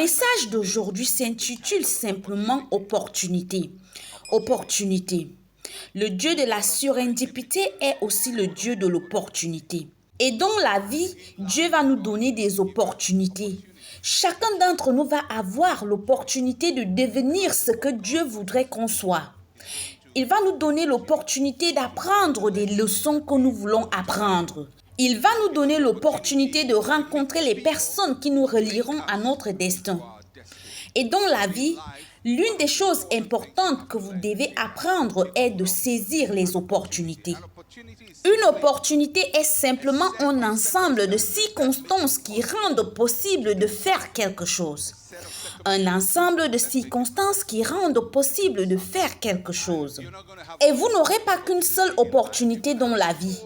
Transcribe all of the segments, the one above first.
message d'aujourd'hui s'intitule simplement opportunité. Opportunité. Le Dieu de la surindépité est aussi le Dieu de l'opportunité. Et dans la vie, Dieu va nous donner des opportunités. Chacun d'entre nous va avoir l'opportunité de devenir ce que Dieu voudrait qu'on soit. Il va nous donner l'opportunité d'apprendre des leçons que nous voulons apprendre. Il va nous donner l'opportunité de rencontrer les personnes qui nous relieront à notre destin. Et dans la vie, l'une des choses importantes que vous devez apprendre est de saisir les opportunités. Une opportunité est simplement un ensemble de circonstances qui rendent possible de faire quelque chose. Un ensemble de circonstances qui rendent possible de faire quelque chose. Et vous n'aurez pas qu'une seule opportunité dans la vie.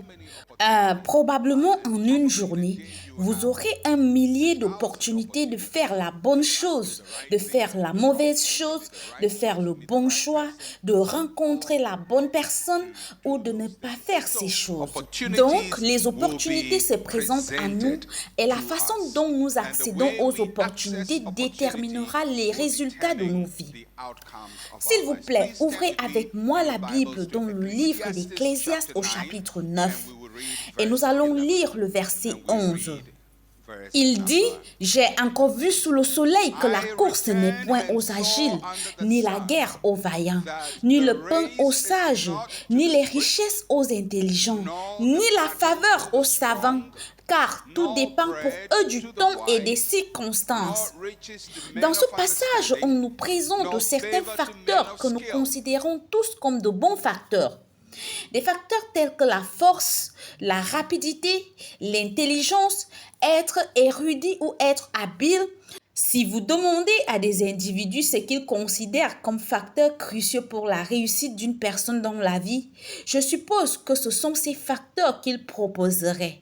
Probablement en une journée, vous aurez un millier d'opportunités de faire la bonne chose, de faire la mauvaise chose, de faire le bon choix, de rencontrer la bonne personne ou de ne pas faire ces choses. Donc, les opportunités se présentent à nous et la façon dont nous accédons aux opportunités déterminera les résultats de nos vies. S'il vous plaît, ouvrez avec moi la Bible dans le livre d'Ecclésiaste au chapitre 9. Et nous allons lire le verset 11. Il dit, « J'ai encore vu sous le soleil que la course n'est point aux agiles, ni la guerre aux vaillants, ni le pain aux sages, ni les richesses aux intelligents, ni la faveur aux savants, car tout dépend pour eux du temps et des circonstances. » Dans ce passage, on nous présente certains facteurs que nous considérons tous comme de bons facteurs. Des facteurs tels que la force, la rapidité, l'intelligence, être érudit ou être habile. Si vous demandez à des individus ce qu'ils considèrent comme facteurs cruciaux pour la réussite d'une personne dans la vie, je suppose que ce sont ces facteurs qu'ils proposeraient.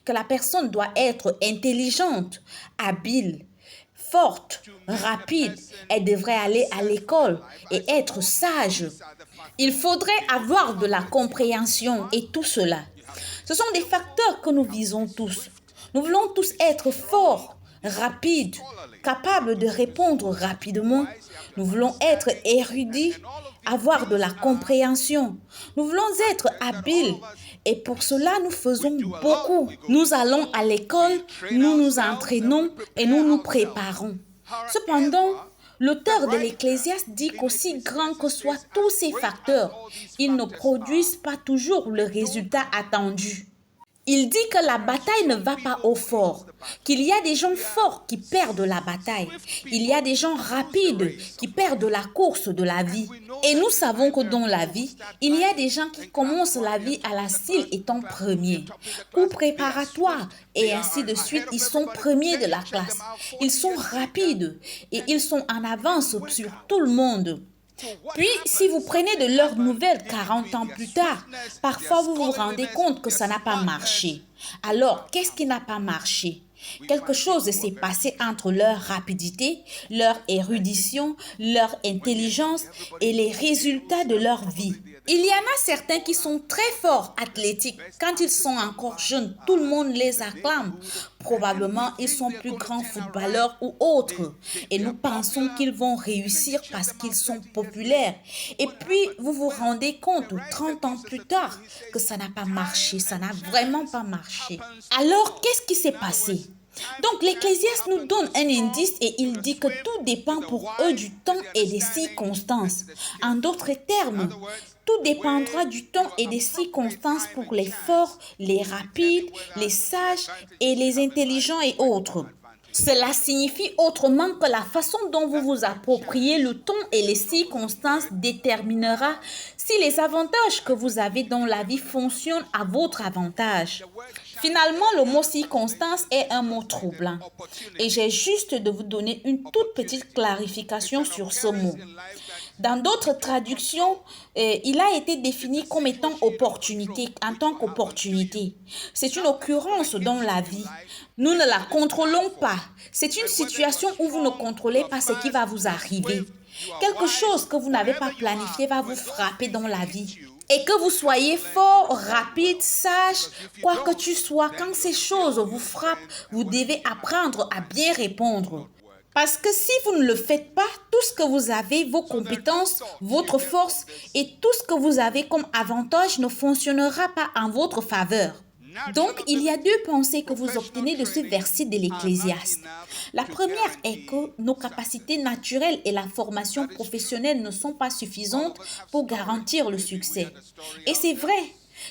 Que la personne doit être intelligente, habile, forte, rapide, elle devrait aller à l'école et être sage. Il faudrait avoir de la compréhension et tout cela. Ce sont des facteurs que nous visons tous. Nous voulons tous être forts, rapides, capables de répondre rapidement. Nous voulons être érudits, avoir de la compréhension. Nous voulons être habiles. Et pour cela, nous faisons beaucoup. Nous allons à l'école, nous nous entraînons et nous nous préparons. Cependant, l'auteur de l'Ecclésiaste dit qu'aussi grands que soient tous ces facteurs, ils ne produisent pas toujours le résultat attendu. Il dit que la bataille ne va pas au fort, qu'il y a des gens forts qui perdent la bataille. Il y a des gens rapides qui perdent la course de la vie. Et nous savons que dans la vie, il y a des gens qui commencent la vie à la style étant premiers, ou préparatoires, et ainsi de suite, ils sont premiers de la classe. Ils sont rapides et ils sont en avance sur tout le monde. Puis, si vous prenez de leurs nouvelles 40 ans plus tard, parfois vous vous rendez compte que ça n'a pas marché. Alors, qu'est-ce qui n'a pas marché? Quelque chose s'est passé entre leur rapidité, leur érudition, leur intelligence et les résultats de leur vie. Il y en a certains qui sont très forts athlétiques. Quand ils sont encore jeunes, tout le monde les acclame. Probablement, ils sont plus grands footballeurs ou autres. Et nous pensons qu'ils vont réussir parce qu'ils sont populaires. Et puis, vous vous rendez compte, 30 ans plus tard, que ça n'a pas marché. Ça n'a vraiment pas marché. Alors, qu'est-ce qui s'est passé? Donc, l'Ecclésiaste nous donne un indice et il dit que tout dépend pour eux du temps et des circonstances. En d'autres termes, tout dépendra du temps et des circonstances pour les forts, les rapides, les sages et les intelligents et autres. Cela signifie autrement que la façon dont vous vous appropriez le temps et les circonstances déterminera si les avantages que vous avez dans la vie fonctionnent à votre avantage. Finalement, le mot circonstance est un mot troublant. Et j'ai juste de vous donner une toute petite clarification sur ce mot. Dans d'autres traductions, il a été défini comme étant opportunité, en tant qu'opportunité. C'est une occurrence dans la vie. Nous ne la contrôlons pas. C'est une situation où vous ne contrôlez pas ce qui va vous arriver. Quelque chose que vous n'avez pas planifié va vous frapper dans la vie. Et que vous soyez fort, rapide, sage, quoi que tu sois, quand ces choses vous frappent, vous devez apprendre à bien répondre. Parce que si vous ne le faites pas, tout ce que vous avez, vos compétences, votre force et tout ce que vous avez comme avantage ne fonctionnera pas en votre faveur. Donc, il y a deux pensées que vous obtenez de ce verset de l'Ecclésiaste. La première est que nos capacités naturelles et la formation professionnelle ne sont pas suffisantes pour garantir le succès. Et c'est vrai.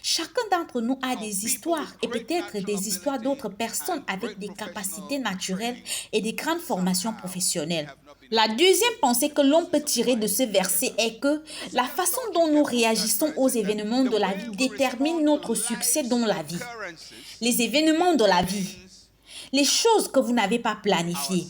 Chacun d'entre nous a des histoires et peut-être des histoires d'autres personnes avec des capacités naturelles et des grandes formations professionnelles. La deuxième pensée que l'on peut tirer de ce verset est que la façon dont nous réagissons aux événements de la vie détermine notre succès dans la vie. Les événements de la vie. Les choses que vous n'avez pas planifiées,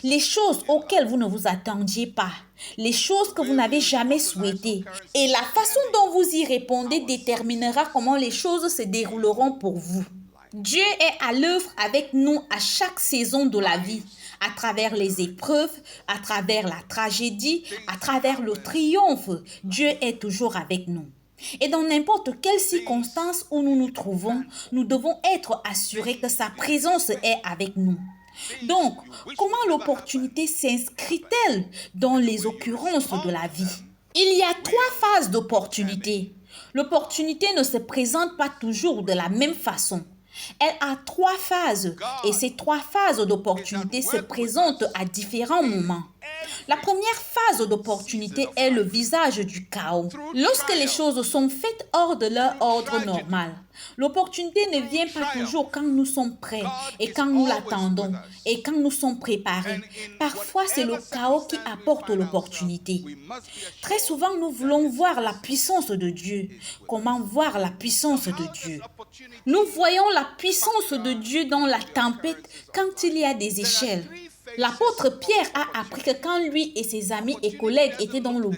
les choses auxquelles vous ne vous attendiez pas, les choses que vous n'avez jamais souhaitées. Et la façon dont vous y répondez déterminera comment les choses se dérouleront pour vous. Dieu est à l'œuvre avec nous à chaque saison de la vie, à travers les épreuves, à travers la tragédie, à travers le triomphe. Dieu est toujours avec nous. Et dans n'importe quelle circonstance où nous nous trouvons, nous devons être assurés que sa présence est avec nous. Donc, comment l'opportunité s'inscrit-elle dans les occurrences de la vie? Il y a 3 phases d'opportunité. L'opportunité ne se présente pas toujours de la même façon. Elle a 3 phases et ces 3 phases d'opportunité se présentent à différents moments. La première phase d'opportunité est le visage du chaos. Lorsque les choses sont faites hors de leur ordre normal, l'opportunité ne vient pas toujours quand nous sommes prêts et quand nous l'attendons et quand nous sommes préparés. Parfois, c'est le chaos qui apporte l'opportunité. Très souvent, nous voulons voir la puissance de Dieu. Comment voir la puissance de Dieu? Nous voyons la puissance de Dieu dans la tempête quand il y a des échelles. L'apôtre Pierre a appris que quand lui et ses amis et collègues étaient dans le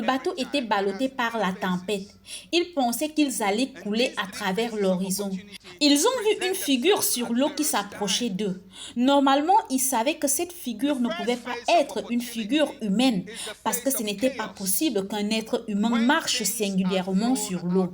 bateau était ballotté par la tempête. Ils pensaient qu'ils allaient couler à travers l'horizon. Ils ont vu une figure sur l'eau qui s'approchait d'eux. Normalement, ils savaient que cette figure ne pouvait pas être une figure humaine parce que ce n'était pas possible qu'un être humain marche singulièrement sur l'eau.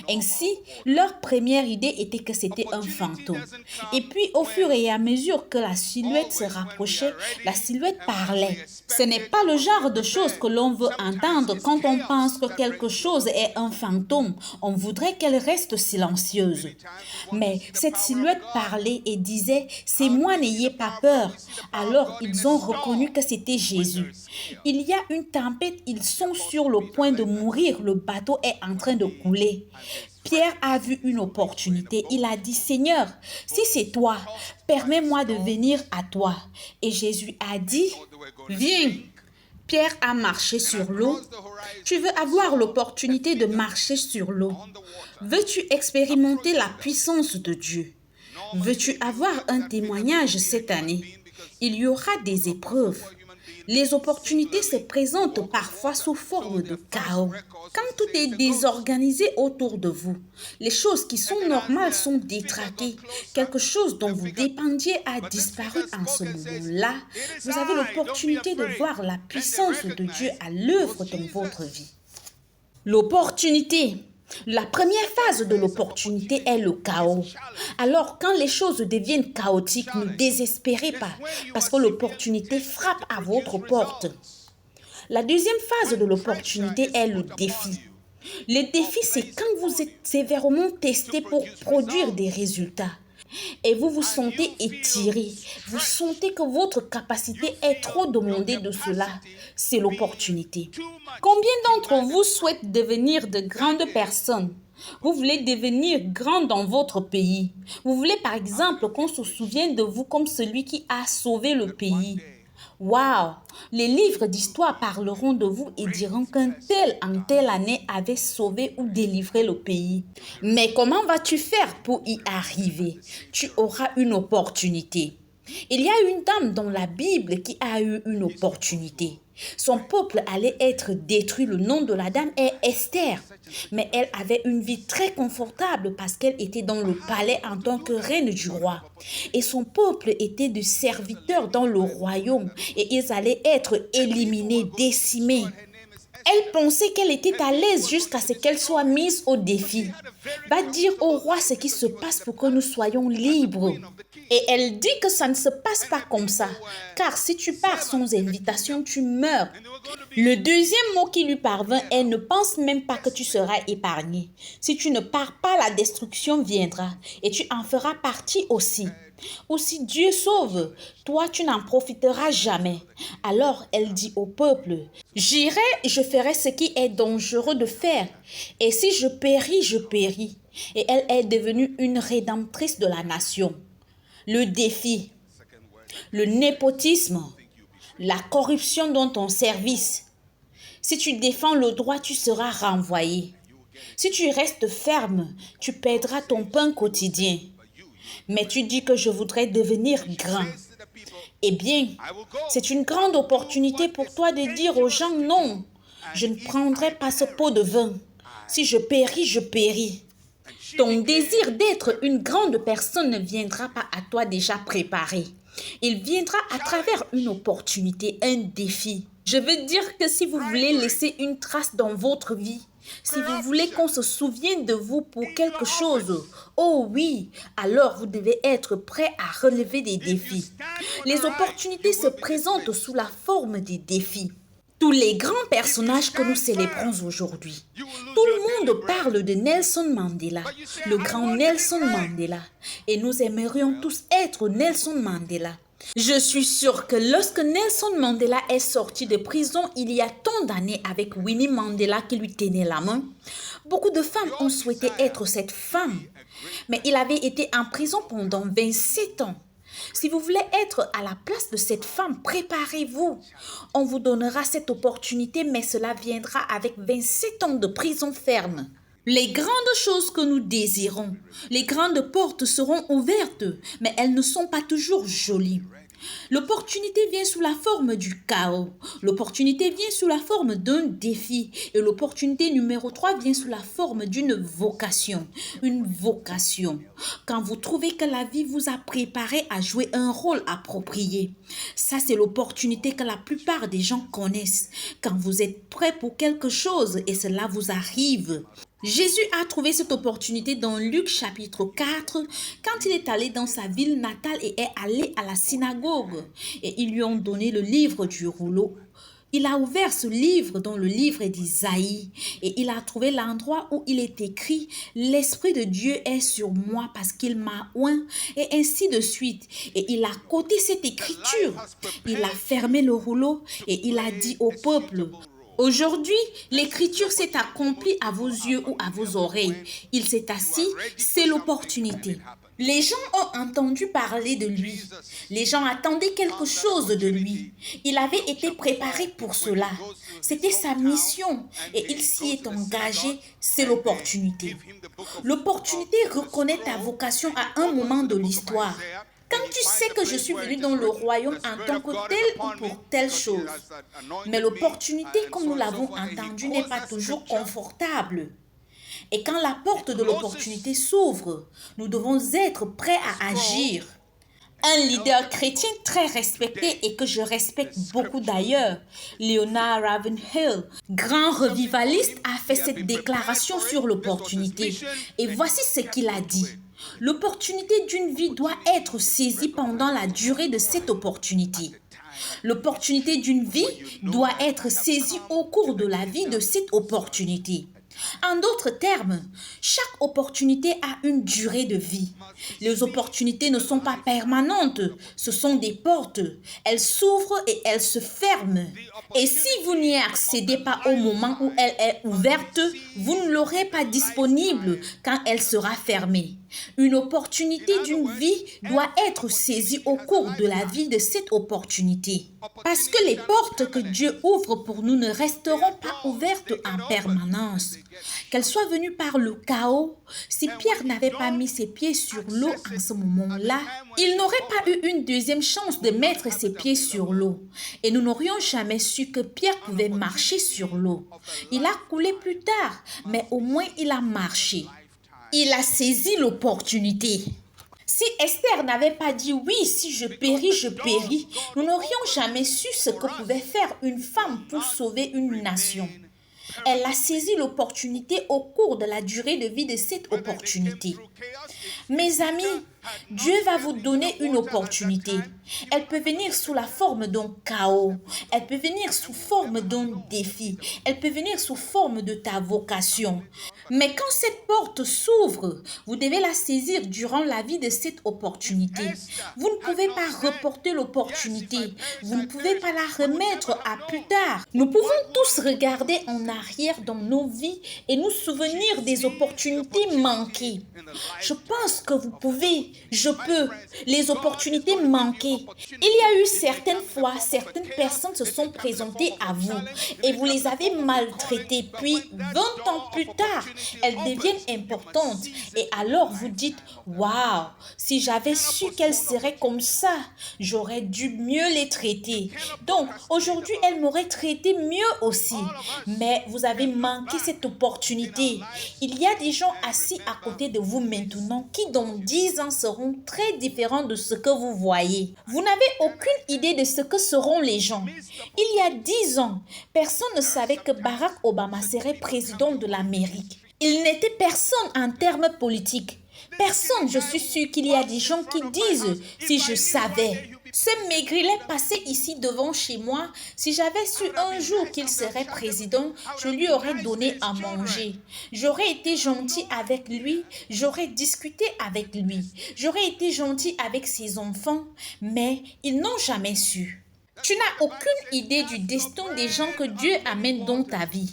Ainsi, leur première idée était que c'était un fantôme. Et puis, au fur et à mesure que la silhouette se rapprochait, la silhouette parlait. Ce n'est pas le genre de choses que l'on veut entendre quand on pense que quelque chose est un fantôme. On voudrait qu'elle reste silencieuse. Mais cette silhouette parlait et disait « C'est moi, n'ayez pas peur ». Alors, ils ont reconnu que c'était Jésus. Il y a une tempête, ils sont sur le point de mourir, le bateau est en train de couler. Pierre a vu une opportunité. Il a dit, Seigneur, si c'est toi, permets-moi de venir à toi. Et Jésus a dit, viens. Pierre a marché sur l'eau. Tu veux avoir l'opportunité de marcher sur l'eau. Veux-tu expérimenter la puissance de Dieu? Veux-tu avoir un témoignage cette année? Il y aura des épreuves. Les opportunités se présentent parfois sous forme de chaos. Quand tout est désorganisé autour de vous, les choses qui sont normales sont détraquées. Quelque chose dont vous dépendiez a disparu en ce moment-là. Vous avez l'opportunité de voir la puissance de Dieu à l'œuvre dans votre vie. L'opportunité. La première phase de l'opportunité est le chaos. Alors, quand les choses deviennent chaotiques, ne désespérez pas, parce que l'opportunité frappe à votre porte. La deuxième phase de l'opportunité est le défi. Le défi, c'est quand vous êtes sévèrement testé pour produire des résultats. Et vous vous sentez étiré, vous sentez que votre capacité est trop demandée de cela, c'est l'opportunité. Combien d'entre vous souhaitent devenir de grandes personnes? Vous voulez devenir grand dans votre pays. Vous voulez par exemple qu'on se souvienne de vous comme celui qui a sauvé le pays. Waouh! Les livres d'histoire parleront de vous et diront qu'un tel en telle année avait sauvé ou délivré le pays. Mais comment vas-tu faire pour y arriver? Tu auras une opportunité. Il y a une dame dans la Bible qui a eu une opportunité. Son peuple allait être détruit. Le nom de la dame est Esther. Mais elle avait une vie très confortable parce qu'elle était dans le palais en tant que reine du roi. Et son peuple était des serviteurs dans le royaume. Et ils allaient être éliminés, décimés. Elle pensait qu'elle était à l'aise jusqu'à ce qu'elle soit mise au défi. Va dire au roi ce qui se passe pour que nous soyons libres. Et elle dit que ça ne se passe pas comme ça, car si tu pars sans invitation, tu meurs. Le deuxième mot qui lui parvint est: ne pense même pas que tu seras épargné. Si tu ne pars pas, la destruction viendra et tu en feras partie aussi. Ou si Dieu sauve, toi tu n'en profiteras jamais. Alors elle dit au peuple: j'irai, je ferai ce qui est dangereux de faire. Et si je péris, je péris. Et elle est devenue une rédemptrice de la nation. Le défi, le népotisme, la corruption dans ton service. Si tu défends le droit, tu seras renvoyé. Si tu restes ferme, tu perdras ton pain quotidien. Mais tu dis que je voudrais devenir grand. Eh bien, c'est une grande opportunité pour toi de dire aux gens: non, je ne prendrai pas ce pot de vin. Si je péris, je péris. Ton désir d'être une grande personne ne viendra pas à toi déjà préparé. Il viendra à travers une opportunité, un défi. Je veux dire que si vous voulez laisser une trace dans votre vie, si vous voulez qu'on se souvienne de vous pour quelque chose, oh oui, alors vous devez être prêt à relever des défis. Les opportunités se présentent sous la forme des défis. Tous les grands personnages que nous célébrons aujourd'hui, tout le monde parle de Nelson Mandela, le grand Nelson Mandela, et nous aimerions tous être Nelson Mandela. Je suis sûre que lorsque Nelson Mandela est sorti de prison il y a tant d'années avec Winnie Mandela qui lui tenait la main, beaucoup de femmes ont souhaité être cette femme. Mais il avait été en prison pendant 27 ans. Si vous voulez être à la place de cette femme, préparez-vous. On vous donnera cette opportunité, mais cela viendra avec 27 ans de prison ferme. Les grandes choses que nous désirons, les grandes portes seront ouvertes, mais elles ne sont pas toujours jolies. L'opportunité vient sous la forme du chaos. L'opportunité vient sous la forme d'un défi. Et l'opportunité numéro 3 vient sous la forme d'une vocation. Une vocation. Quand vous trouvez que la vie vous a préparé à jouer un rôle approprié. Ça, c'est l'opportunité que la plupart des gens connaissent. Quand vous êtes prêt pour quelque chose et cela vous arrive. Jésus a trouvé cette opportunité dans Luc chapitre 4 quand il est allé dans sa ville natale et est allé à la synagogue et ils lui ont donné le livre du rouleau. Il a ouvert ce livre dans le livre d'Isaïe et il a trouvé l'endroit où il est écrit: l'Esprit de Dieu est sur moi parce qu'il m'a oint et ainsi de suite. Et il a coté cette écriture. Il a fermé le rouleau et il a dit au peuple: aujourd'hui, l'écriture s'est accomplie à vos yeux ou à vos oreilles. Il s'est assis, c'est l'opportunité. Les gens ont entendu parler de lui. Les gens attendaient quelque chose de lui. Il avait été préparé pour cela. C'était sa mission et il s'y est engagé, c'est l'opportunité. L'opportunité reconnaît ta vocation à un moment de l'histoire. Quand tu sais que je suis venu dans le royaume en tant que tel ou pour telle chose. Mais l'opportunité, comme nous l'avons entendu, n'est pas toujours confortable. Et quand la porte de l'opportunité s'ouvre, nous devons être prêts à agir. Un leader chrétien très respecté et que je respecte beaucoup d'ailleurs, Leonard Ravenhill, grand revivaliste, a fait cette déclaration sur l'opportunité. Et voici ce qu'il a dit. L'opportunité d'une vie doit être saisie pendant la durée de cette opportunité. L'opportunité d'une vie doit être saisie au cours de la vie de cette opportunité. En d'autres termes, chaque opportunité a une durée de vie. Les opportunités ne sont pas permanentes, ce sont des portes. Elles s'ouvrent et elles se ferment. Et si vous n'y accédez pas au moment où elle est ouverte, vous ne l'aurez pas disponible quand elle sera fermée. Une opportunité d'une vie doit être saisie au cours de la vie de cette opportunité. Parce que les portes que Dieu ouvre pour nous ne resteront pas ouvertes en permanence. Qu'elles soient venues par le chaos, si Pierre n'avait pas mis ses pieds sur l'eau en ce moment-là, il n'aurait pas eu une deuxième chance de mettre ses pieds sur l'eau. Et nous n'aurions jamais su que Pierre pouvait marcher sur l'eau. Il a coulé plus tard, mais au moins il a marché. Il a saisi l'opportunité. Si Esther n'avait pas dit oui, si je péris, je péris, nous n'aurions jamais su ce que pouvait faire une femme pour sauver une nation. Elle a saisi l'opportunité au cours de la durée de vie de cette opportunité. Mes amis, Dieu va vous donner une opportunité. Elle peut venir sous la forme d'un chaos. Elle peut venir sous forme d'un défi. Elle peut venir sous forme de ta vocation. Mais quand cette porte s'ouvre, vous devez la saisir durant la vie de cette opportunité. Vous ne pouvez pas reporter l'opportunité. Vous ne pouvez pas la remettre à plus tard. Nous pouvons tous regarder en arrière dans nos vies et nous souvenir des opportunités manquées. Je pense que vous pouvez, je peux, les opportunités manquées. Il y a eu certaines fois, certaines personnes se sont présentées à vous et vous les avez maltraitées. Puis 20 ans plus tard, elles deviennent importantes. Et alors vous dites, waouh, si j'avais su qu'elles seraient comme ça, j'aurais dû mieux les traiter. Donc aujourd'hui, elles m'auraient traité mieux aussi. Mais vous avez manqué cette opportunité. Il y a des gens assis à côté de vous maintenant qui dans 10 ans seront très différents de ce que vous voyez. Vous n'avez aucune idée de ce que seront les gens. Il y a 10 ans, personne ne savait que Barack Obama serait président de l'Amérique. Il n'était personne en termes politiques. Personne, je suis sûre qu'il y a des gens qui disent « si je savais ». Ce maigrilet passé ici devant chez moi, si j'avais su un jour qu'il serait président, je lui aurais donné à manger. J'aurais été gentil avec lui, j'aurais discuté avec lui, j'aurais été gentil avec ses enfants, mais ils n'ont jamais su. Tu n'as aucune idée du destin des gens que Dieu amène dans ta vie.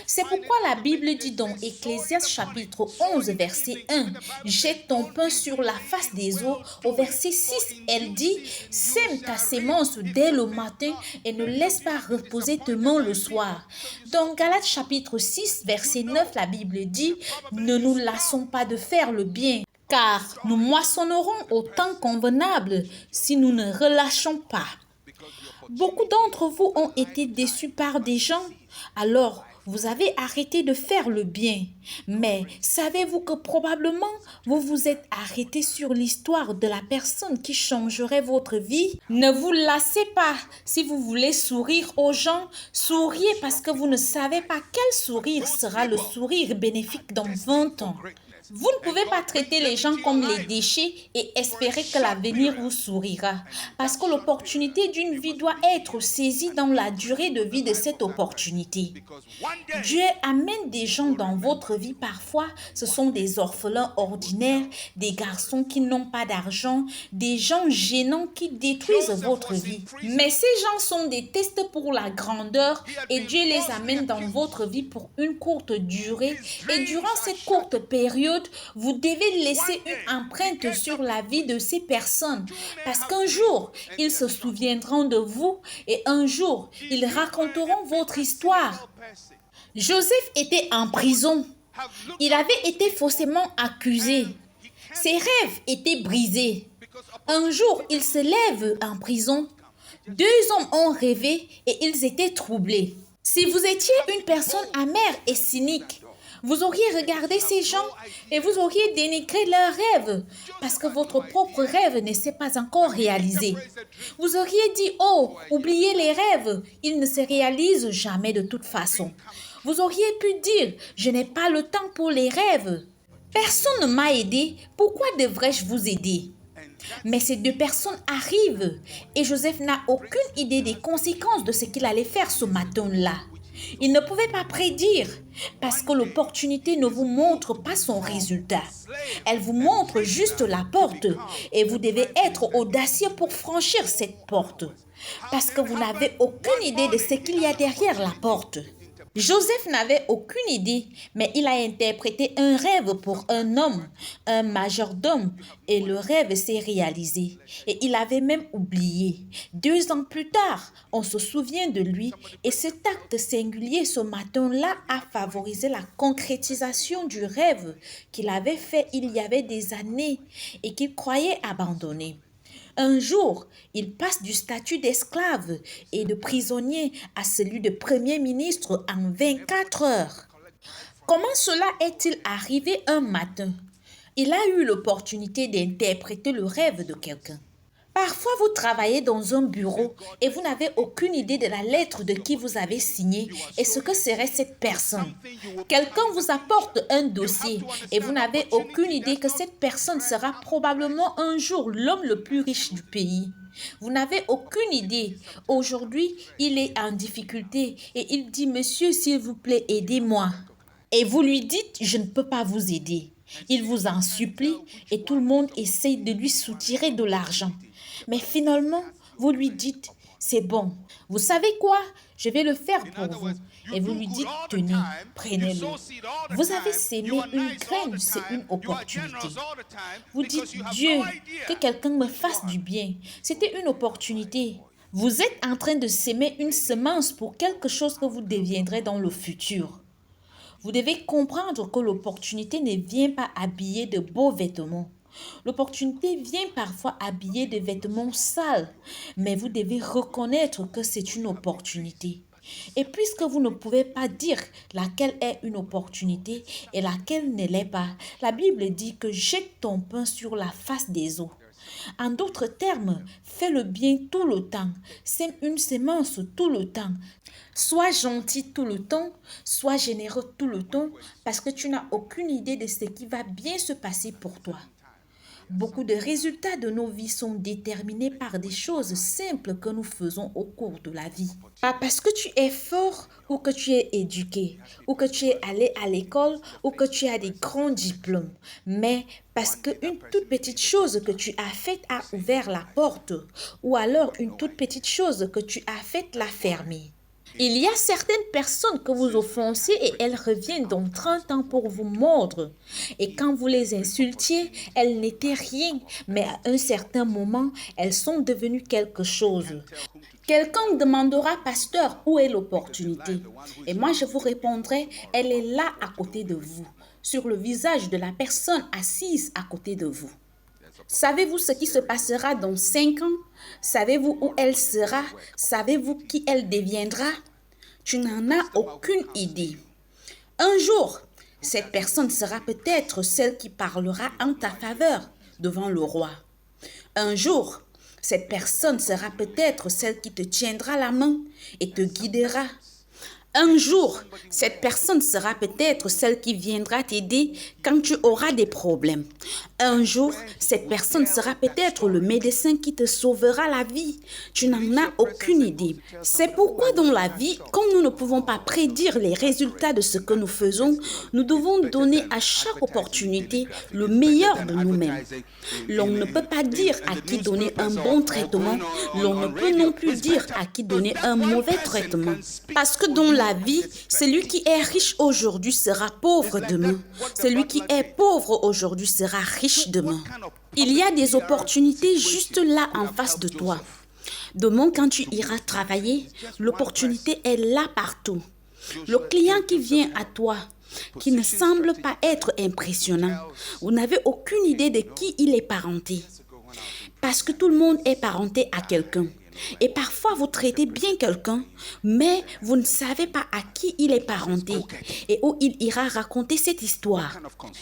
C'est pourquoi la Bible dit dans Ecclésiaste chapitre 11 verset 1, « Jette ton pain sur la face des eaux ». Au verset 6, elle dit, « Sème ta sémence dès le matin et ne laisse pas reposer tes mains le soir ». Dans Galates chapitre 6 verset 9, la Bible dit, « Ne nous lassons pas de faire le bien, car nous moissonnerons au temps convenable si nous ne relâchons pas ». Beaucoup d'entre vous ont été déçus par des gens, alors vous avez arrêté de faire le bien. Mais savez-vous que probablement vous vous êtes arrêté sur l'histoire de la personne qui changerait votre vie? Ne vous lassez pas. Si vous voulez sourire aux gens, souriez parce que vous ne savez pas quel sourire sera le sourire bénéfique dans 20 ans. Vous ne pouvez pas traiter les gens comme les déchets et espérer que l'avenir vous sourira. Parce que l'opportunité d'une vie doit être saisie dans la durée de vie de cette opportunité. Dieu amène des gens dans votre vie parfois. Ce sont des orphelins ordinaires, des garçons qui n'ont pas d'argent, des gens gênants qui détruisent votre vie. Mais ces gens sont des tests pour la grandeur et Dieu les amène dans votre vie pour une courte durée. Et durant cette courte période, vous devez laisser une empreinte sur la vie de ces personnes parce qu'un jour, ils se souviendront de vous et un jour, ils raconteront votre histoire. Joseph était en prison. Il avait été faussement accusé. Ses rêves étaient brisés. Un jour, il se lève en prison. 2 hommes ont rêvé et ils étaient troublés. Si vous étiez une personne amère et cynique, vous auriez regardé ces gens et vous auriez dénigré leurs rêves parce que votre propre rêve ne s'est pas encore réalisé. Vous auriez dit, oh, oubliez les rêves, ils ne se réalisent jamais de toute façon. Vous auriez pu dire, je n'ai pas le temps pour les rêves. Personne ne m'a aidé, pourquoi devrais-je vous aider? Mais ces 2 personnes arrivent et Joseph n'a aucune idée des conséquences de ce qu'il allait faire ce matin-là. Il ne pouvait pas prédire parce que l'opportunité ne vous montre pas son résultat. Elle vous montre juste la porte et vous devez être audacieux pour franchir cette porte parce que vous n'avez aucune idée de ce qu'il y a derrière la porte. Joseph n'avait aucune idée, mais il a interprété un rêve pour un homme, un majordome, et le rêve s'est réalisé. Et il avait même oublié. 2 ans plus tard, on se souvient de lui, et cet acte singulier ce matin-là a favorisé la concrétisation du rêve qu'il avait fait il y avait des années et qu'il croyait abandonner. Un jour, il passe du statut d'esclave et de prisonnier à celui de premier ministre en 24 heures. Comment cela est-il arrivé un matin? Il a eu l'opportunité d'interpréter le rêve de quelqu'un. Parfois, vous travaillez dans un bureau et vous n'avez aucune idée de la lettre de qui vous avez signé et ce que serait cette personne. Quelqu'un vous apporte un dossier et vous n'avez aucune idée que cette personne sera probablement un jour l'homme le plus riche du pays. Vous n'avez aucune idée. Aujourd'hui, il est en difficulté et il dit « Monsieur, s'il vous plaît, aidez-moi ». Et vous lui dites « Je ne peux pas vous aider ». Il vous en supplie et tout le monde essaye de lui soutirer de l'argent. Mais finalement, vous lui dites « C'est bon, vous savez quoi? Je vais le faire pour vous. » Et vous lui dites « Tenez, prenez-le. » Vous avez sémé une graine, c'est une opportunité. Vous dites « Dieu, que quelqu'un me fasse du bien. » C'était une opportunité. Vous êtes en train de s'aimer une semence pour quelque chose que vous deviendrez dans le futur. Vous devez comprendre que l'opportunité ne vient pas habillée de beaux vêtements. L'opportunité vient parfois habillée de vêtements sales, mais vous devez reconnaître que c'est une opportunité. Et puisque vous ne pouvez pas dire laquelle est une opportunité et laquelle ne l'est pas, la Bible dit que jette ton pain sur la face des eaux. En d'autres termes, fais le bien tout le temps, sème une semence tout le temps. Sois gentil tout le temps, sois généreux tout le temps, parce que tu n'as aucune idée de ce qui va bien se passer pour toi. Beaucoup de résultats de nos vies sont déterminés par des choses simples que nous faisons au cours de la vie. Pas parce que tu es fort ou que tu es éduqué, ou que tu es allé à l'école ou que tu as des grands diplômes, mais parce qu'une toute petite chose que tu as faite a ouvert la porte, ou alors une toute petite chose que tu as faite l'a fermée. Il y a certaines personnes que vous offensez et elles reviennent dans 30 ans pour vous mordre. Et quand vous les insultiez, elles n'étaient rien, mais à un certain moment, elles sont devenues quelque chose. Quelqu'un demandera, pasteur, où est l'opportunité? Et moi, je vous répondrai, elle est là à côté de vous, sur le visage de la personne assise à côté de vous. Savez-vous ce qui se passera dans 5 ans? Savez-vous où elle sera? Savez-vous qui elle deviendra? Tu n'en as aucune idée. Un jour, cette personne sera peut-être celle qui parlera en ta faveur devant le roi. Un jour, cette personne sera peut-être celle qui te tiendra la main et te guidera. Un jour, cette personne sera peut-être celle qui viendra t'aider quand tu auras des problèmes. Un jour, cette personne sera peut-être le médecin qui te sauvera la vie. Tu n'en as aucune idée. C'est pourquoi dans la vie, comme nous ne pouvons pas prédire les résultats de ce que nous faisons, nous devons donner à chaque opportunité le meilleur de nous-mêmes. L'on ne peut pas dire à qui donner un bon traitement, l'on ne peut non plus dire à qui donner un mauvais traitement. Parce que dans la vie, celui qui est riche aujourd'hui sera pauvre demain. Celui qui est pauvre aujourd'hui sera riche demain. Il y a des opportunités juste là en face de toi. Demain, quand tu iras travailler, l'opportunité est là partout. Le client qui vient à toi, qui ne semble pas être impressionnant, vous n'avez aucune idée de qui il est parenté. Parce que tout le monde est parenté à quelqu'un. Et parfois, vous traitez bien quelqu'un, mais vous ne savez pas à qui il est parenté et où il ira raconter cette histoire.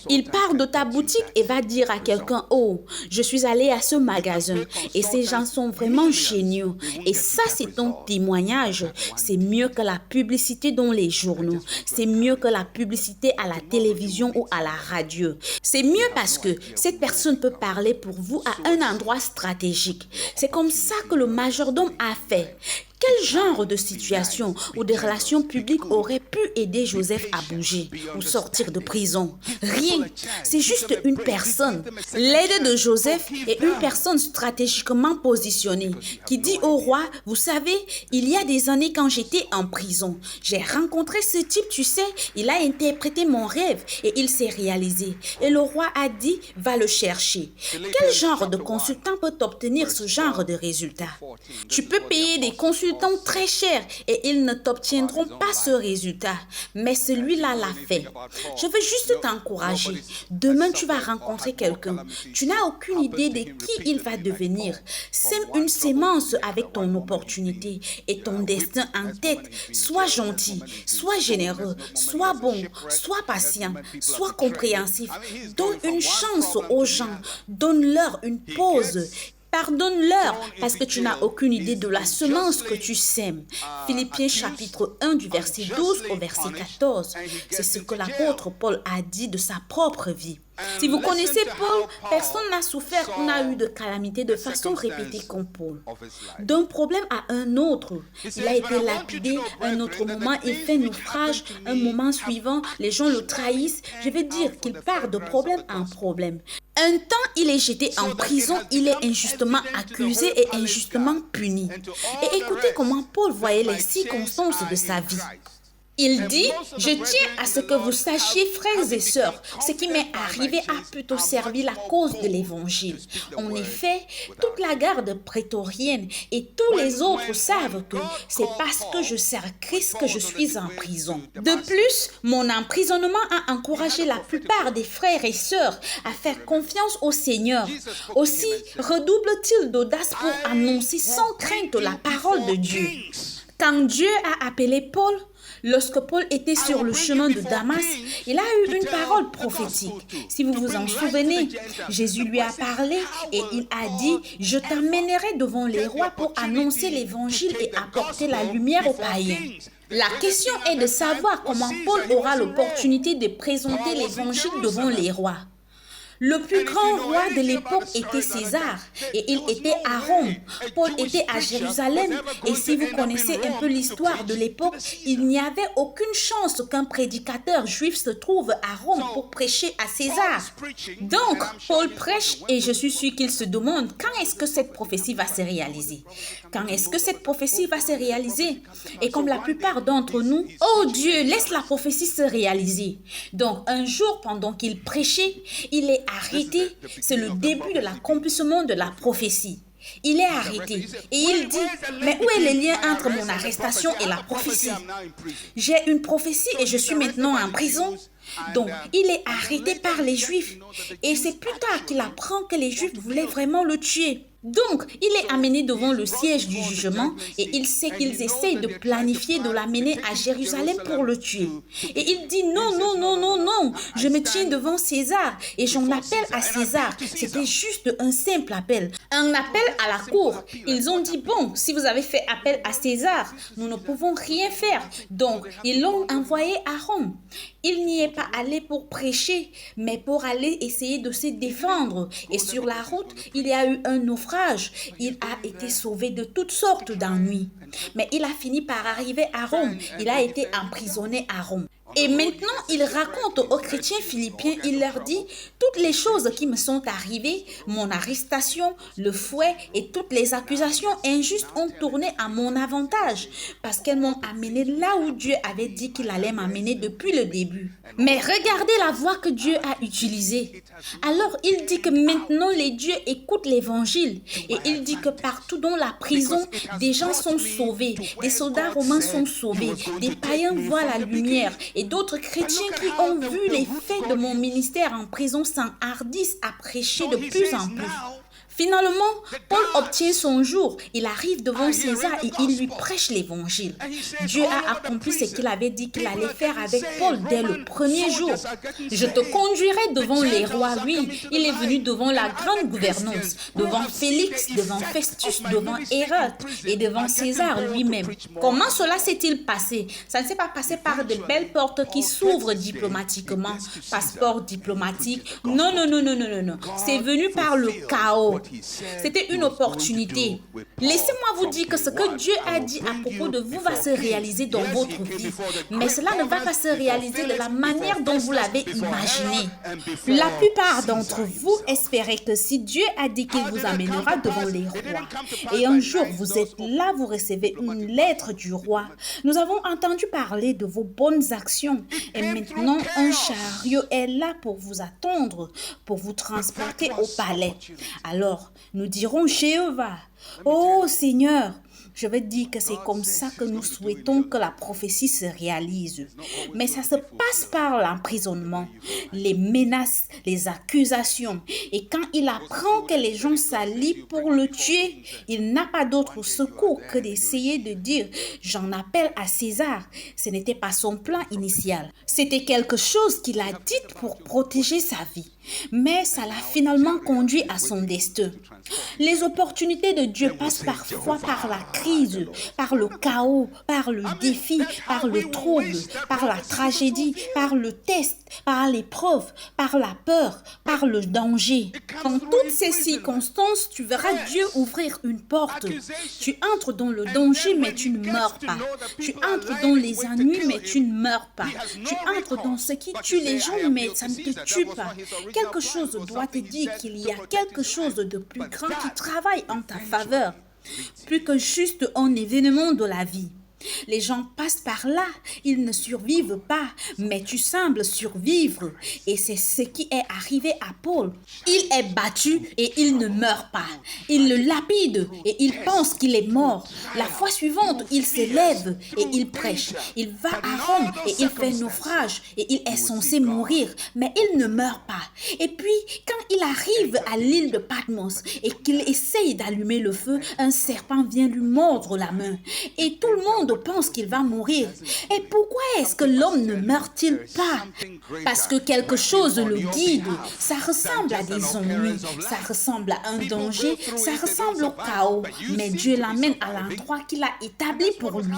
Il part de ta boutique et va dire à quelqu'un, « Oh, je suis allé à ce magasin et ces gens sont vraiment géniaux. » Et ça, c'est ton témoignage. C'est mieux que la publicité dans les journaux. C'est mieux que la publicité à la télévision ou à la radio. C'est mieux parce que cette personne peut parler pour vous à un endroit stratégique. C'est comme ça que le majordome a fait. Quel genre de situation ou de relations publiques aurait pu aider Joseph à bouger ou sortir de prison? Rien. C'est juste une personne. L'aide de Joseph est une personne stratégiquement positionnée qui dit au roi, « Vous savez, il y a des années quand j'étais en prison, j'ai rencontré ce type, tu sais, il a interprété mon rêve et il s'est réalisé. » Et le roi a dit, « Va le chercher. » Quel genre de consultant peut obtenir ce genre de résultat? Tu peux payer des consultants très cher et ils ne t'obtiendront pas ce résultat. Mais celui-là l'a fait. Je veux juste t'encourager. Demain, tu vas rencontrer quelqu'un. Tu n'as aucune idée de qui il va devenir. Sème une sémence avec ton opportunité et ton destin en tête. Sois gentil, sois généreux, sois bon, sois patient, sois compréhensif. Donne une chance aux gens. Donne-leur une pause. Pardonne-leur parce que tu n'as aucune idée de la semence que tu sèmes. Philippiens chapitre 1 du verset 12 au verset 14. C'est ce que l'apôtre Paul a dit de sa propre vie. Si vous connaissez Paul, personne n'a souffert ou n'a eu de calamité de façon répétée comme Paul. D'un problème à un autre, il a été lapidé, un autre moment il fait naufrage, un moment suivant, les gens le trahissent. Je veux dire qu'il part de problème en problème. Un temps, il est jeté en prison, il est injustement accusé et injustement puni. Et écoutez comment Paul voyait les circonstances de sa vie. Il dit, je tiens à ce que vous sachiez, frères et sœurs, ce qui m'est arrivé a plutôt servi la cause de l'évangile. En effet, toute la garde prétorienne et tous les autres savent que c'est parce que je sers Christ que je suis en prison. De plus, mon emprisonnement a encouragé la plupart des frères et sœurs à faire confiance au Seigneur. Aussi, redouble-t-il d'audace pour annoncer sans crainte la parole de Dieu. Quand Dieu a appelé Paul, lorsque Paul était sur le chemin de Damas, il a eu une parole prophétique. Si vous vous en souvenez, Jésus lui a parlé et il a dit « Je t'emmènerai devant les rois pour annoncer l'évangile et apporter la lumière aux païens ». La question est de savoir comment Paul aura l'opportunité de présenter l'évangile devant les rois. Le plus grand roi de l'époque était César et il était à Rome. Paul était à Jérusalem et si vous connaissez un peu l'histoire de l'époque, il n'y avait aucune chance qu'un prédicateur juif se trouve à Rome pour prêcher à César. Donc, Paul prêche et je suis sûr qu'il se demande quand est-ce que cette prophétie va se réaliser. Quand est-ce que cette prophétie va se réaliser? Et comme la plupart d'entre nous, oh Dieu, laisse la prophétie se réaliser. Donc, un jour, pendant qu'il prêchait, il est arrêté, c'est le début de l'accomplissement de la prophétie. Il est arrêté et il dit, mais où est le lien entre mon arrestation et la prophétie? J'ai une prophétie et je suis maintenant en prison. Donc, il est arrêté par les Juifs et c'est plus tard qu'il apprend que les Juifs voulaient vraiment le tuer. Donc, il est amené devant le siège du jugement et il sait qu'ils essayent de planifier de l'amener à Jérusalem pour le tuer. Et il dit non, non, non, non, non, je me tiens devant César et j'en appelle à César. C'était juste un simple appel, un appel à la cour. Ils ont dit bon, si vous avez fait appel à César, nous ne pouvons rien faire. Donc, ils l'ont envoyé à Rome. Il n'y est pas allé pour prêcher, mais pour aller essayer de se défendre. Et sur la route, il y a eu un naufrage. Il a été sauvé de toutes sortes d'ennuis. Mais il a fini par arriver à Rome. Il a été emprisonné à Rome. Et maintenant, il raconte aux chrétiens philippiens, il leur dit, toutes les choses qui me sont arrivées, mon arrestation, le fouet et toutes les accusations injustes ont tourné à mon avantage, parce qu'elles m'ont amené là où Dieu avait dit qu'il allait m'amener depuis le début. Mais regardez la voie que Dieu a utilisée. Alors, il dit que maintenant, les dieux écoutent l'évangile. Et il dit que partout dans la prison, des gens sont sauvés, des soldats romains sont sauvés, des païens voient la lumière. Et d'autres chrétiens qui ont vu les faits de mon ministère en prison s'enhardissent à prêcher de plus en plus. Finalement, Paul obtient son jour. Il arrive devant César et il lui prêche l'évangile. Dieu a accompli ce qu'il avait dit qu'il allait faire avec Paul dès le premier jour. Je te conduirai devant les rois. Oui, il est venu devant la grande gouvernance, devant Félix, devant Festus, devant Hérode et devant César lui-même. Comment cela s'est-il passé? Ça ne s'est pas passé par de belles portes qui s'ouvrent diplomatiquement, passeport diplomatique. Non, non, non, non, non, non, non. C'est venu par le chaos. C'était une opportunité. Laissez-moi vous dire que ce que Dieu a dit à propos de vous va se réaliser dans votre vie. Mais cela ne va pas se réaliser de la manière dont vous l'avez imaginé. La plupart d'entre vous espéraient que si Dieu a dit qu'il vous amènera devant les rois, et un jour vous êtes là, vous recevez une lettre du roi. Nous avons entendu parler de vos bonnes actions. Et maintenant, un chariot est là pour vous attendre, pour vous transporter au palais. Alors, nous dirons Jéhovah, oh Seigneur, je vais dire que c'est comme ça que nous souhaitons que la prophétie se réalise. Mais ça se passe par l'emprisonnement, les menaces, les accusations. Et quand il apprend que les gens s'allient pour le tuer, il n'a pas d'autre secours que d'essayer de dire « j'en appelle à César ». Ce n'était pas son plan initial. C'était quelque chose qu'il a dit pour protéger sa vie. mais ça l'a finalement conduit à son destin. Les opportunités de Dieu passent parfois par la crise, par le chaos, par le défi, par le trouble, par la tragédie, par le test, par l'épreuve, par la peur, par le danger. Dans toutes ces circonstances, tu verras Dieu ouvrir une porte. Tu entres dans le danger, mais tu ne meurs pas. Tu entres dans les ennuis, mais tu ne meurs pas. Tu entres dans ce qui tue les gens, mais ça ne te tue pas. Quelque chose doit te dire qu'il y a quelque chose de plus grand qui travaille en ta faveur, plus que juste un événement de la vie. Les gens passent par là, ils ne survivent pas, mais tu sembles survivre. Et c'est ce qui est arrivé à Paul. Il est battu et il ne meurt pas. Il le lapide et il pense qu'il est mort. La fois suivante, il se lève et il prêche. Il va à Rome et il fait naufrage et il est censé mourir, mais il ne meurt pas. Et puis, quand il arrive à l'île de Patmos et qu'il essaye d'allumer le feu, un serpent vient lui mordre la main. Et tout le monde pense qu'il va mourir. Et pourquoi est-ce que l'homme ne meurt-il pas? Parce que quelque chose le guide. Ça ressemble à des ennuis, ça ressemble à un danger, ça ressemble au chaos. Mais Dieu l'amène à l'endroit qu'il a établi pour lui.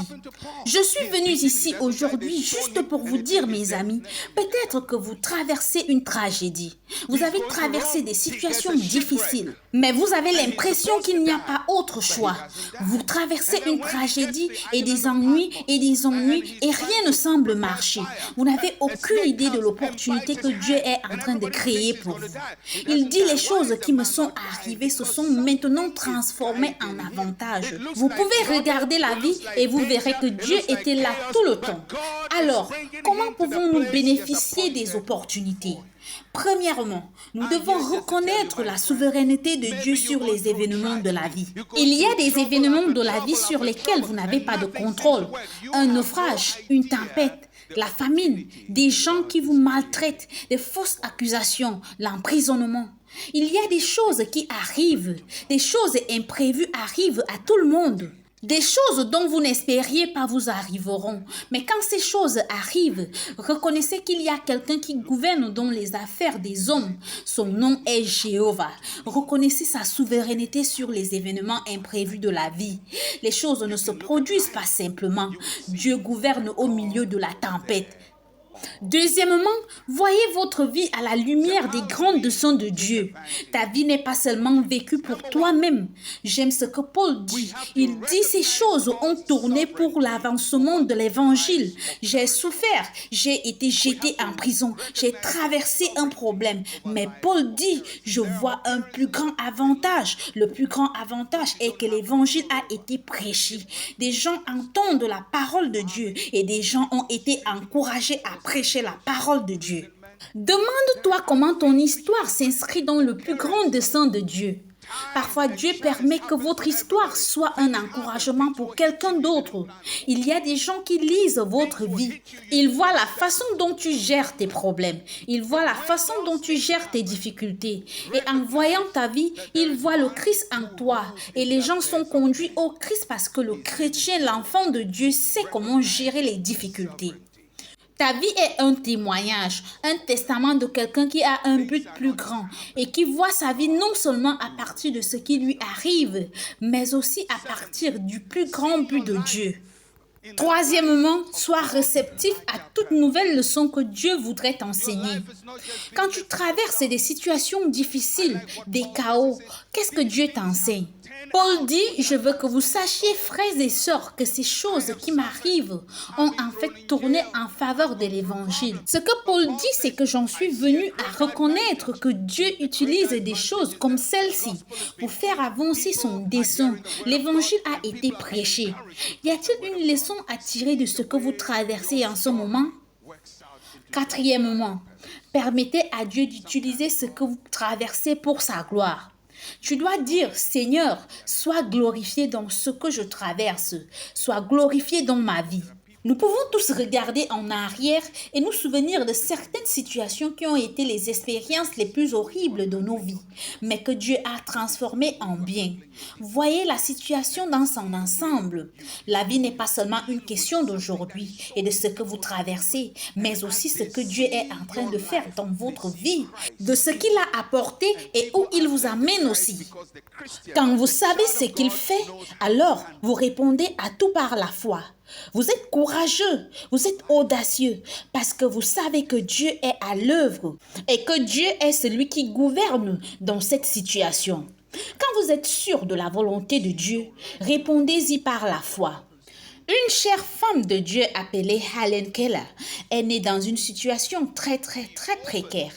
Je suis venue ici aujourd'hui juste pour vous dire, mes amis, peut-être que vous traversez une tragédie. Vous avez traversé des situations difficiles, mais vous avez l'impression qu'il n'y a pas autre choix. Vous traversez une tragédie et des ennuis et rien ne semble marcher. Vous n'avez aucune idée de l'opportunité que Dieu est en train de créer pour vous. Il dit les choses qui me sont arrivées se sont maintenant transformées en avantage. Vous pouvez regarder la vie et vous verrez que Dieu était là tout le temps. Alors, comment pouvons-nous bénéficier des opportunités? Premièrement, nous devons reconnaître la souveraineté de Dieu sur les événements de la vie. Il y a des événements de la vie sur lesquels vous n'avez pas de contrôle. Un naufrage, une tempête, la famine, des gens qui vous maltraitent, des fausses accusations, l'emprisonnement. Il y a des choses qui arrivent, des choses imprévues arrivent à tout le monde. Des choses dont vous n'espériez pas vous arriveront. Mais quand ces choses arrivent, reconnaissez qu'il y a quelqu'un qui gouverne dans les affaires des hommes. Son nom est Jéhovah. Reconnaissez sa souveraineté sur les événements imprévus de la vie. Les choses ne se produisent pas simplement. Dieu gouverne au milieu de la tempête. Deuxièmement, voyez votre vie à la lumière des grandes leçons de Dieu. Ta vie n'est pas seulement vécue pour toi-même. J'aime ce que Paul dit. Il dit ces choses ont tourné pour l'avancement de l'évangile. J'ai souffert, j'ai été jeté en prison, j'ai traversé un problème. Mais Paul dit, je vois un plus grand avantage. Le plus grand avantage est que l'évangile a été prêché. Des gens entendent la parole de Dieu et des gens ont été encouragés à prêcher la parole de Dieu. Demande-toi comment ton histoire s'inscrit dans le plus grand dessein de Dieu. Parfois, Dieu permet que votre histoire soit un encouragement pour quelqu'un d'autre. Il y a des gens qui lisent votre vie. Ils voient la façon dont tu gères tes problèmes. Ils voient la façon dont tu gères tes difficultés. Et en voyant ta vie, ils voient le Christ en toi. Et les gens sont conduits au Christ parce que le chrétien, l'enfant de Dieu, sait comment gérer les difficultés. Ta vie est un témoignage, un testament de quelqu'un qui a un but plus grand et qui voit sa vie non seulement à partir de ce qui lui arrive, mais aussi à partir du plus grand but de Dieu. Troisièmement, sois réceptif à toute nouvelle leçon que Dieu voudrait t'enseigner. Quand tu traverses des situations difficiles, des chaos, qu'est-ce que Dieu t'enseigne? Paul dit, je veux que vous sachiez, frères et sœurs, que ces choses qui m'arrivent ont en fait tourné en faveur de l'évangile. Ce que Paul dit, c'est que j'en suis venu à reconnaître que Dieu utilise des choses comme celle-ci pour faire avancer son dessein. L'évangile a été prêché. Y a-t-il une leçon à tirer de ce que vous traversez en ce moment? Quatrièmement, permettez à Dieu d'utiliser ce que vous traversez pour sa gloire. Tu dois dire, Seigneur, sois glorifié dans ce que je traverse, sois glorifié dans ma vie. Nous pouvons tous regarder en arrière et nous souvenir de certaines situations qui ont été les expériences les plus horribles de nos vies, mais que Dieu a transformées en bien. Voyez la situation dans son ensemble. La vie n'est pas seulement une question d'aujourd'hui et de ce que vous traversez, mais aussi ce que Dieu est en train de faire dans votre vie, de ce qu'il a apporté et où il vous amène aussi. Quand vous savez ce qu'il fait, alors vous répondez à tout par la foi. Vous êtes courageux, vous êtes audacieux parce que vous savez que Dieu est à l'œuvre et que Dieu est celui qui gouverne dans cette situation. Quand vous êtes sûr de la volonté de Dieu, répondez-y par la foi. Une chère femme de Dieu appelée Helen Keller est née dans une situation très précaire.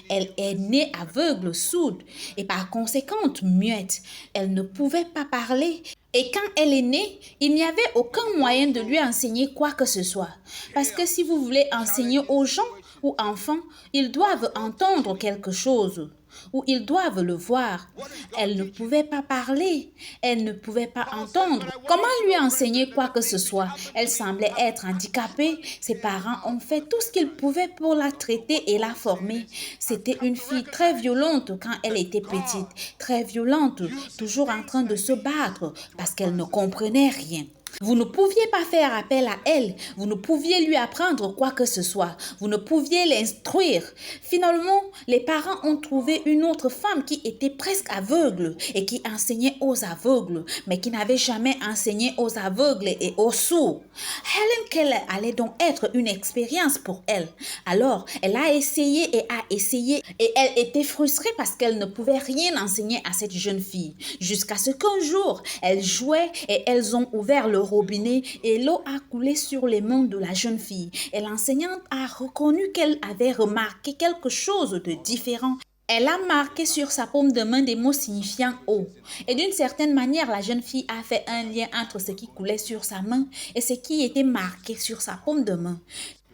Elle est née aveugle, sourde et par conséquent muette. Elle ne pouvait pas parler. Et quand elle est née, il n'y avait aucun moyen de lui enseigner quoi que ce soit. Parce que si vous voulez enseigner aux gens ou enfants, ils doivent entendre quelque chose ou ils doivent le voir. Elle ne pouvait pas parler, elle ne pouvait pas entendre. Comment lui enseigner quoi que ce soit? Elle semblait être handicapée. Ses parents ont fait tout ce qu'ils pouvaient pour la traiter et la former. C'était une fille très violente quand elle était petite, très violente, toujours en train de se battre parce qu'elle ne comprenait rien. Vous ne pouviez pas faire appel à elle, vous ne pouviez lui apprendre quoi que ce soit, vous ne pouviez l'instruire. Finalement, les parents ont trouvé une autre femme qui était presque aveugle et qui enseignait aux aveugles, mais qui n'avait jamais enseigné aux aveugles et aux sourds. Helen Keller allait donc être une expérience pour elle. Alors, elle a essayé et elle était frustrée parce qu'elle ne pouvait rien enseigner à cette jeune fille. Jusqu'à ce qu'un jour, elle jouait et elles ont ouvert le robinet et l'eau a coulé sur les mains de la jeune fille. Et l'enseignante a reconnu qu'elle avait remarqué quelque chose de différent. Elle a marqué sur sa paume de main des mots signifiant eau. Et d'une certaine manière, la jeune fille a fait un lien entre ce qui coulait sur sa main et ce qui était marqué sur sa paume de main.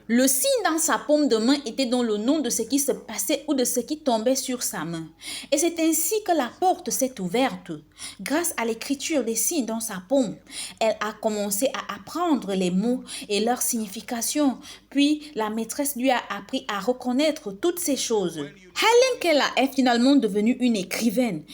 Le signe dans sa paume de main était dans le nom de ce qui se passait ou de ce qui tombait sur sa main. Et c'est ainsi que la porte s'est ouverte. Grâce à l'écriture des signes dans sa paume, elle a commencé à apprendre les mots et leur signification. Puis la maîtresse lui a appris à reconnaître toutes ces choses. Helen Keller est finalement devenue une écrivaine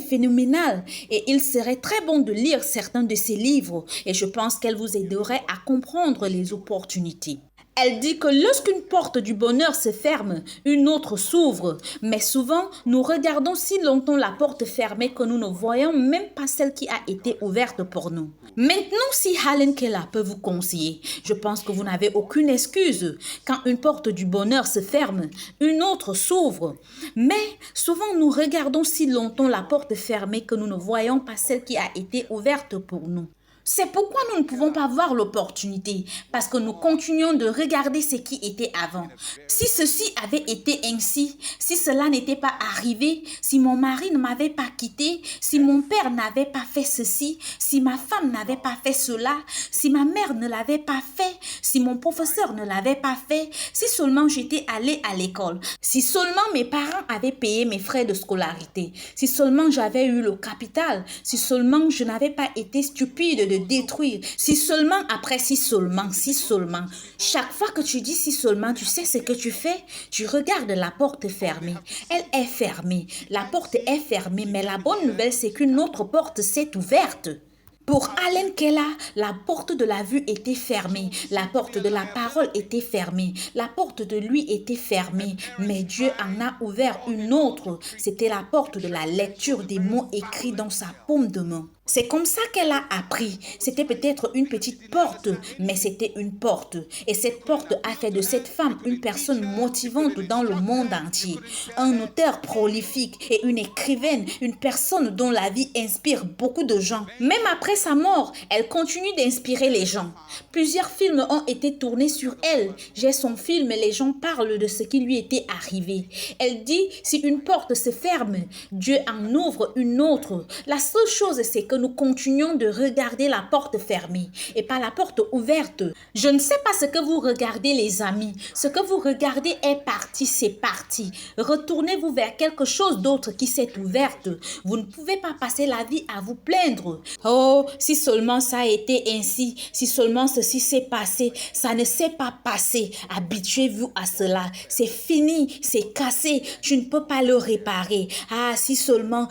phénoménale. Et il serait très bon de lire certains de ses livres. Et je pense qu'elle vous aiderait à comprendre les opportunités. Elle dit que lorsqu'une porte du bonheur se ferme, une autre s'ouvre. Mais souvent, nous regardons si longtemps la porte fermée que nous ne voyons même pas celle qui a été ouverte pour nous. Maintenant, si Helen Keller peut vous conseiller, je pense que vous n'avez aucune excuse. Quand une porte du bonheur se ferme, une autre s'ouvre. Mais souvent, nous regardons si longtemps la porte fermée que nous ne voyons pas celle qui a été ouverte pour nous. C'est pourquoi nous ne pouvons pas voir l'opportunité, parce que nous continuons de regarder ce qui était avant. Si ceci avait été ainsi, si cela n'était pas arrivé, si mon mari ne m'avait pas quitté, si mon père n'avait pas fait ceci, si ma femme n'avait pas fait cela, si ma mère ne l'avait pas fait, si mon professeur ne l'avait pas fait, si seulement j'étais allée à l'école, si seulement mes parents avaient payé mes frais de scolarité, si seulement j'avais eu le capital, si seulement je n'avais pas été stupide de détruire, si seulement, après si seulement. Chaque fois que tu dis si seulement, tu sais ce que tu fais? Tu regardes la porte fermée. Elle est fermée. La porte est fermée, mais la bonne nouvelle, c'est qu'une autre porte s'est ouverte. Pour Helen Keller, la porte de la vue était fermée, la porte de la parole était fermée, la porte de lui était fermée, mais Dieu en a ouvert une autre. C'était la porte de la lecture des mots écrits dans sa paume de main. C'est comme ça qu'elle a appris. C'était peut-être une petite porte, mais c'était une porte. Et cette porte a fait de cette femme une personne motivante dans le monde entier. Un auteur prolifique et une écrivaine, une personne dont la vie inspire beaucoup de gens. Même après sa mort, elle continue d'inspirer les gens. Plusieurs films ont été tournés sur elle. J'ai son film et les gens parlent de ce qui lui était arrivé. Elle dit, si une porte se ferme, Dieu en ouvre une autre. La seule chose, c'est que que nous continuons de regarder la porte fermée et pas la porte ouverte. Je ne sais pas ce que vous regardez, les amis. Ce que vous regardez est parti, c'est parti. Retournez-vous vers quelque chose d'autre qui s'est ouverte. Vous ne pouvez pas passer la vie à vous plaindre. Oh, si seulement ça a été ainsi, si seulement ceci s'est passé, ça ne s'est pas passé. Habituez-vous à cela. C'est fini, c'est cassé. Tu ne peux pas le réparer. Ah, si seulement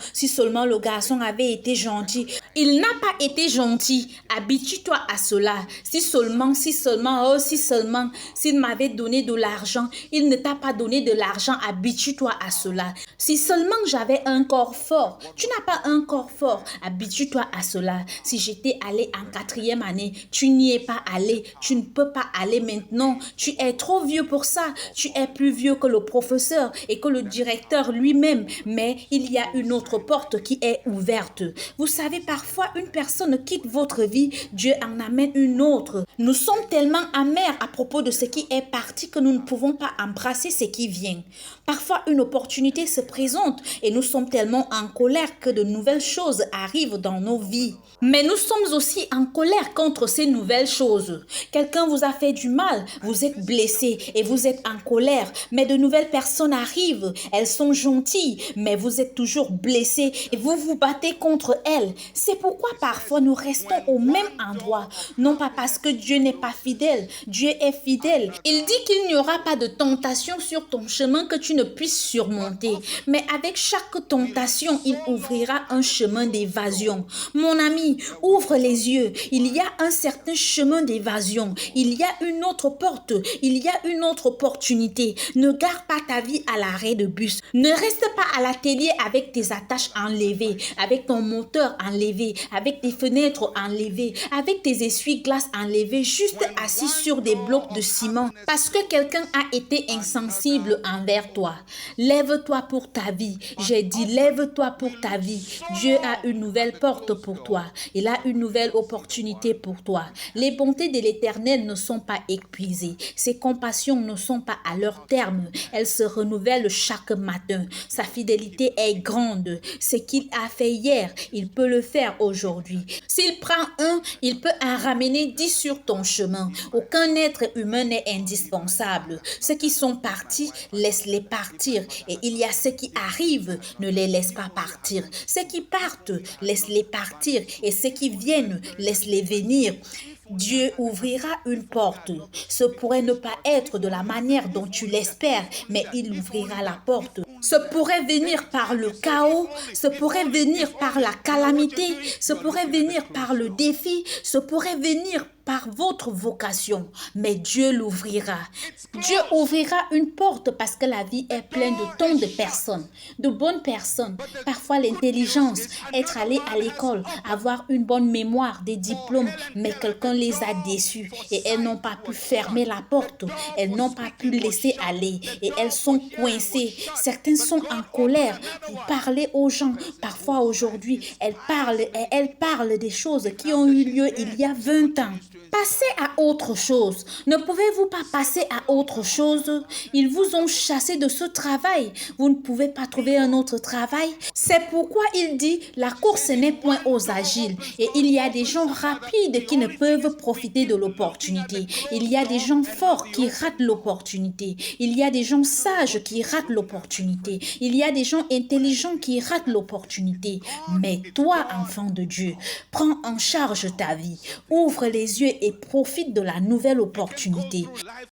le garçon avait été gentil. Il n'a pas été gentil. Habitue-toi à cela. Si seulement, s'il m'avait donné de l'argent, il ne t'a pas donné de l'argent. Habitue-toi à cela. Si seulement j'avais un corps fort. Tu n'as pas un corps fort. Habitue-toi à cela. Si j'étais allé en 4e année, tu n'y es pas allé. Tu ne peux pas aller maintenant. Tu es trop vieux pour ça. Tu es plus vieux que le professeur et que le directeur lui-même. Mais il y a une autre porte qui est ouverte. Vous savez, parfois, une personne quitte votre vie, Dieu en amène une autre. Nous sommes tellement amers à propos de ce qui est parti que nous ne pouvons pas embrasser ce qui vient. Parfois, une opportunité se présente et nous sommes tellement en colère que de nouvelles choses arrivent dans nos vies. Mais nous sommes aussi en colère contre ces nouvelles choses. Quelqu'un vous a fait du mal, vous êtes blessé et vous êtes en colère, mais de nouvelles personnes arrivent, elles sont gentilles, mais vous êtes toujours blessé et vous vous battez contre elles. C'est pourquoi parfois nous restons au même endroit, non pas parce que Dieu n'est pas fidèle, Dieu est fidèle. Il dit qu'il n'y aura pas de tentation sur ton chemin que tu ne puisses surmonter, mais avec chaque tentation, il ouvrira un chemin d'évasion. Mon ami, ouvre les yeux, il y a un certain chemin d'évasion, il y a une autre porte, il y a une autre opportunité. Ne garde pas ta vie à l'arrêt de bus, ne reste pas à l'atelier avec tes attaches enlevées, avec ton moteur enlevé, avec tes fenêtres enlevées, avec tes essuie-glaces enlevés, juste assis sur des blocs de ciment parce que quelqu'un a été insensible envers toi. Lève-toi pour ta vie. J'ai dit lève-toi pour ta vie. Dieu a une nouvelle porte pour toi. Il a une nouvelle opportunité pour toi. Les bontés de l'Éternel ne sont pas épuisées. Ses compassions ne sont pas à leur terme. Elles se renouvellent chaque matin. Sa fidélité est grande. Ce qu'il a fait hier, il peut le faire aujourd'hui. S'il prend un, il peut en ramener 10 sur ton chemin. Aucun être humain n'est indispensable. Ceux qui sont partis, laisse-les partir. Et il y a ceux qui arrivent, ne les laisse pas partir. Ceux qui partent, laisse-les partir. Et ceux qui viennent, laisse-les venir. Dieu ouvrira une porte. Ce pourrait ne pas être de la manière dont tu l'espères, mais il ouvrira la porte. Ce pourrait venir par le chaos, ce pourrait venir par la calamité, ce pourrait venir par le défi, ce pourrait venir par votre vocation, mais Dieu l'ouvrira. Dieu ouvrira une porte parce que la vie est pleine de tant de personnes, de bonnes personnes. Parfois l'intelligence, être allé à l'école, avoir une bonne mémoire, des diplômes, mais quelqu'un les a déçus et elles n'ont pas pu fermer la porte, elles n'ont pas pu laisser aller et elles sont coincées. Certaines sont en colère. Vous parlez aux gens, parfois aujourd'hui, elles parlent des choses qui ont eu lieu il y a 20 ans. Passez à autre chose. Ne pouvez-vous pas passer à autre chose? Ils vous ont chassé de ce travail. Vous ne pouvez pas trouver un autre travail. C'est pourquoi il dit, la course n'est point aux agiles. Et il y a des gens rapides qui ne peuvent profiter de l'opportunité. Il y a des gens forts qui ratent l'opportunité. Il y a des gens sages qui ratent l'opportunité. Il y a des gens intelligents qui ratent l'opportunité. Mais toi, enfant de Dieu, prends en charge ta vie. Ouvre les yeux et profite de la nouvelle opportunité.